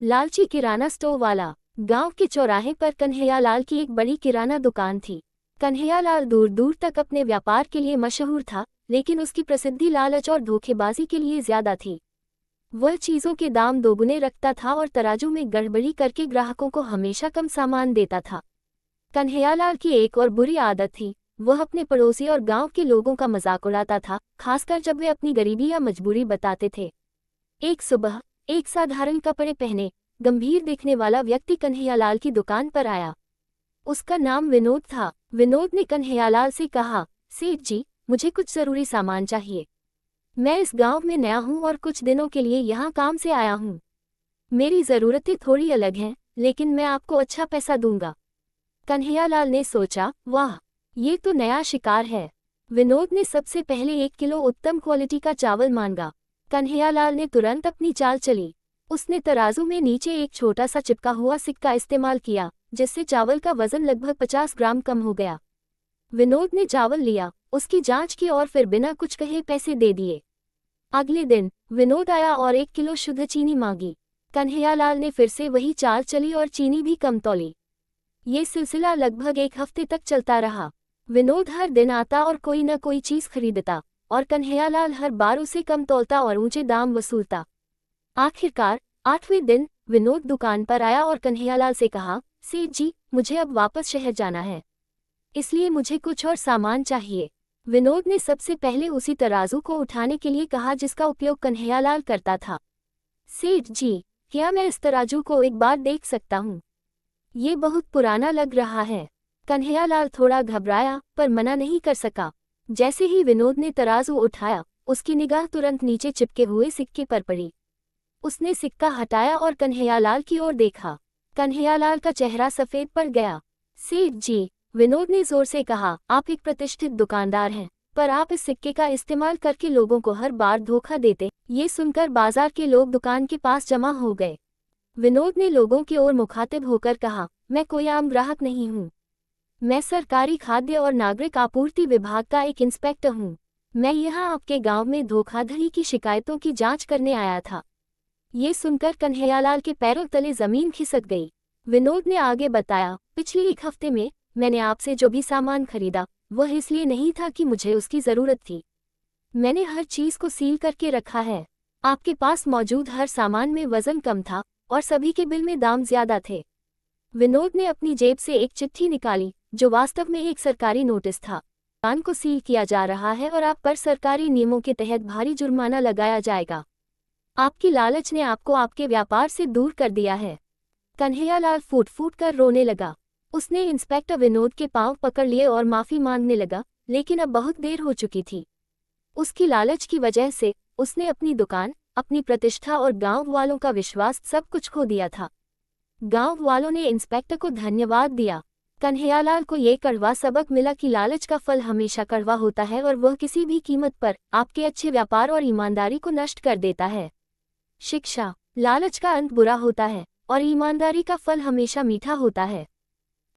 लालची किराना स्टोर वाला। गांव के चौराहे पर कन्हैयालाल की एक बड़ी किराना दुकान थी। कन्हैयालाल दूर दूर तक अपने व्यापार के लिए मशहूर था, लेकिन उसकी प्रसिद्धि लालच और धोखेबाजी के लिए ज्यादा थी। वह चीजों के दाम दोगुने रखता था और तराजू में गड़बड़ी करके ग्राहकों को हमेशा कम सामान देता था। कन्हैयालाल की एक और बुरी आदत थी, वह अपने पड़ोसी और गांव के लोगों का मजाक उड़ाता था, खासकर जब वे अपनी गरीबी या मजबूरी बताते थे। एक सुबह एक साधारण कपड़े पहने, गंभीर दिखने वाला व्यक्ति कन्हैयालाल की दुकान पर आया। उसका नाम विनोद था। विनोद ने कन्हैयालाल से कहा, सेठ जी, मुझे कुछ जरूरी सामान चाहिए। मैं इस गांव में नया हूं और कुछ दिनों के लिए यहाँ काम से आया हूं। मेरी ज़रूरतें थोड़ी अलग हैं, लेकिन मैं आपको अच्छा पैसा दूंगा। कन्हैयालाल ने सोचा, वाह, ये तो नया शिकार है। विनोद ने सबसे पहले 1 किलो उत्तम क्वालिटी का चावल मांगा। कन्हैयालाल ने तुरंत अपनी चाल चली। उसने तराजू में नीचे एक छोटा सा चिपका हुआ सिक्का इस्तेमाल किया, जिससे चावल का वजन लगभग 50 ग्राम कम हो गया। विनोद ने चावल लिया, उसकी जांच की और फिर बिना कुछ कहे पैसे दे दिए। अगले दिन विनोद आया और 1 किलो शुद्ध चीनी मांगी। कन्हैयालाल ने फिर से वही चाल चली और चीनी भी कम तौली। ये सिलसिला लगभग 1 हफ्ते तक चलता रहा। विनोद हर दिन आता और कोई न कोई चीज खरीदता, और कन्हैयालाल हर बार उसे कम तौलता और ऊंचे दाम वसूलता। आखिरकार 8वें दिन विनोद दुकान पर आया और कन्हैयालाल से कहा, सेठ जी, मुझे अब वापस शहर जाना है, इसलिए मुझे कुछ और सामान चाहिए। विनोद ने सबसे पहले उसी तराजू को उठाने के लिए कहा जिसका उपयोग कन्हैयालाल करता था। सेठ जी, क्या मैं इस तराजू को एक बार देख सकता हूँ? ये बहुत पुराना लग रहा है। कन्हैयालाल थोड़ा घबराया पर मना नहीं कर सका। जैसे ही विनोद ने तराजू उठाया, उसकी निगाह तुरंत नीचे चिपके हुए सिक्के पर पड़ी। उसने सिक्का हटाया और कन्हैयालाल की ओर देखा। कन्हैयालाल का चेहरा सफेद पड़ गया। सेठ जी, विनोद ने जोर से कहा, आप एक प्रतिष्ठित दुकानदार हैं, पर आप इस सिक्के का इस्तेमाल करके लोगों को हर बार धोखा देते। ये सुनकर बाजार के लोग दुकान के पास जमा हो गए। विनोद ने लोगों की ओर मुखातिब होकर कहा, मैं कोई आम ग्राहक नहीं हूँ। मैं सरकारी खाद्य और नागरिक आपूर्ति विभाग का एक इंस्पेक्टर हूँ। मैं यहाँ आपके गांव में धोखाधड़ी की शिकायतों की जांच करने आया था। ये सुनकर कन्हैयालाल के पैरों तले जमीन खिसक गई। विनोद ने आगे बताया, पिछले 1 हफ्ते में मैंने आपसे जो भी सामान खरीदा, वह इसलिए नहीं था कि मुझे उसकी ज़रूरत थी। मैंने हर चीज़ को सील करके रखा है। आपके पास मौजूद हर सामान में वज़न कम था और सभी के बिल में दाम ज़्यादा थे। विनोद ने अपनी जेब से एक चिट्ठी निकाली, जो वास्तव में एक सरकारी नोटिस था। दुकान को सील किया जा रहा है और आप पर सरकारी नियमों के तहत भारी जुर्माना लगाया जाएगा। आपकी लालच ने आपको आपके व्यापार से दूर कर दिया है। कन्हैयालाल फूट फूट कर रोने लगा। उसने इंस्पेक्टर विनोद के पांव पकड़ लिए और माफी मांगने लगा, लेकिन अब बहुत देर हो चुकी थी। उसकी लालच की वजह से उसने अपनी दुकान, अपनी प्रतिष्ठा और गांव वालों का विश्वास सब कुछ खो दिया था। गांव वालों ने इंस्पेक्टर को धन्यवाद दिया। कन्हैयालाल को ये कड़वा सबक मिला कि लालच का फल हमेशा कड़वा होता है और वह किसी भी कीमत पर आपके अच्छे व्यापार और ईमानदारी को नष्ट कर देता है। शिक्षा, लालच का अंत बुरा होता है और ईमानदारी का फल हमेशा मीठा होता है।